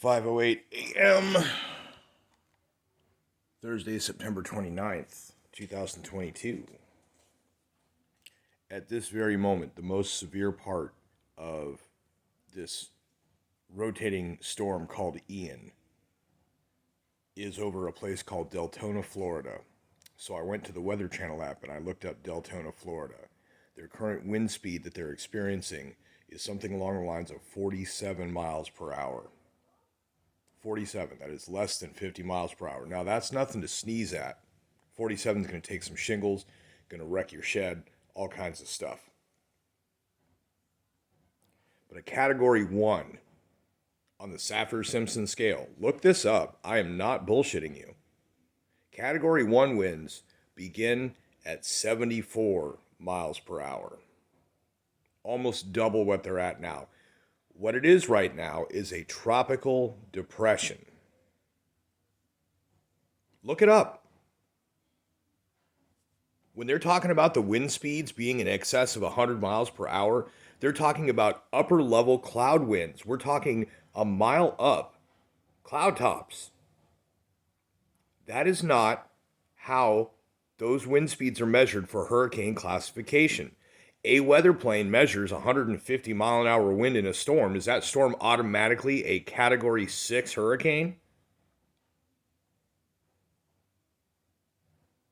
5:08 a.m. Thursday, September 29th, 2022. At this very moment, the most severe part of this rotating storm called Ian is over a place called Deltona, Florida. So I went to the Weather Channel app and I looked up Deltona, Florida. Their current wind speed that they're experiencing is something along the lines of 47 miles per hour. 47, that is less than 50 miles per hour. Now, that's nothing to sneeze at. 47 is going to take some shingles, going to wreck your shed, all kinds of stuff. But a Category 1 on the Saffir-Simpson scale, look this up. I am not bullshitting you. Category 1 winds begin at 74 miles per hour. Almost double what they're at now. What it is right now is a tropical depression. Look it up. When they're talking about the wind speeds being in excess of 100 miles per hour, they're talking about upper level cloud winds. We're talking a mile up, cloud tops. That is not how those wind speeds are measured for hurricane classification. A weather plane measures 150 mile an hour wind in a storm. Is that storm automatically a Category 6 hurricane?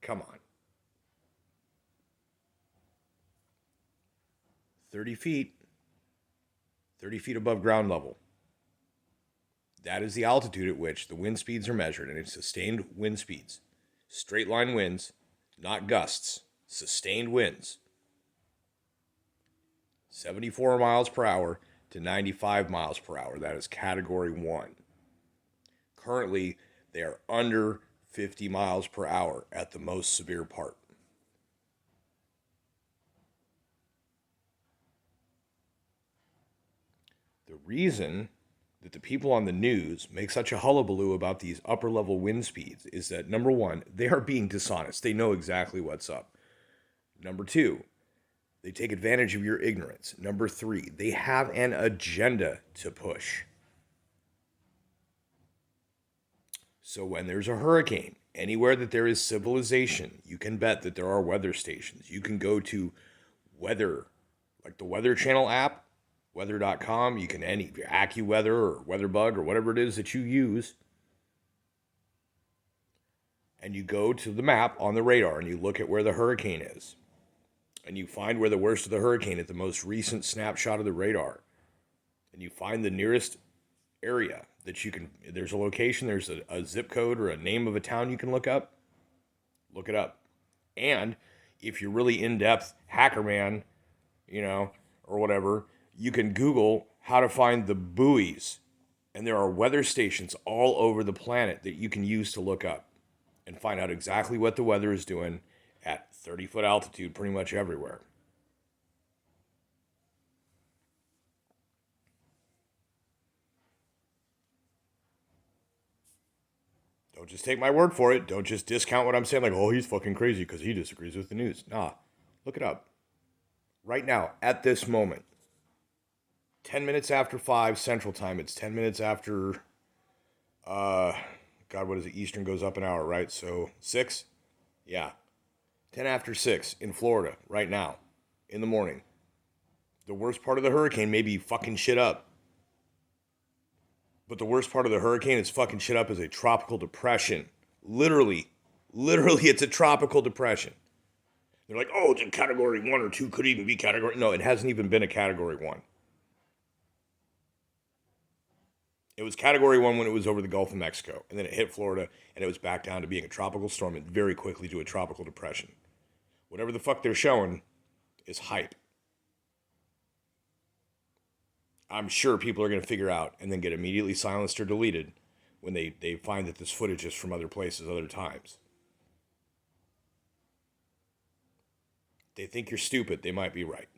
Come on. 30 feet. 30 feet above ground level. That is the altitude at which the wind speeds are measured, and it's sustained wind speeds. Straight line winds, not gusts. Sustained winds. 74 miles per hour to 95 miles per hour. That is Category 1. Currently, they are under 50 miles per hour at the most severe part. The reason that the people on the news make such a hullabaloo about these upper level wind speeds is that, number one, they are being dishonest. They know exactly what's up. Number two, they take advantage of your ignorance. Number three, they have an agenda to push. So when there's a hurricane, anywhere that there is civilization, you can bet that there are weather stations. You can go to weather, like the Weather Channel app, weather.com. You can AccuWeather or WeatherBug or whatever it is that you use. And you go to the map on the radar and you look at where the hurricane is. And you find where the worst of the hurricane at the most recent snapshot of the radar. And you find the nearest area that you can, there's a location, there's a zip code or a name of a town you can look up. Look it up. And if you're really in-depth hacker man, or whatever, you can Google how to find the buoys. And there are weather stations all over the planet that you can use to look up and find out exactly what the weather is doing at 30-foot altitude pretty much everywhere. Don't just take my word for it. Don't just discount what I'm saying like, oh, he's fucking crazy because he disagrees with the news. Nah, look it up. Right now, at this moment, 10 minutes after 5 Central Time. It's 10 minutes after, what is it? Eastern goes up an hour, right? So 6? Yeah. 10 after 6 in Florida right now, in the morning. The worst part of the hurricane may be fucking shit up. But the worst part of the hurricane that's fucking shit up is a tropical depression. Literally, it's a tropical depression. They're like, oh, it's a Category 1 or 2, could even be Category. No, it hasn't even been a Category 1. It was Category 1 when it was over the Gulf of Mexico, and then it hit Florida, and it was back down to being a tropical storm and very quickly to a tropical depression. Whatever the fuck they're showing is hype. I'm sure people are going to figure out and then get immediately silenced or deleted when they find that this footage is from other places, other times. They think you're stupid. They might be right.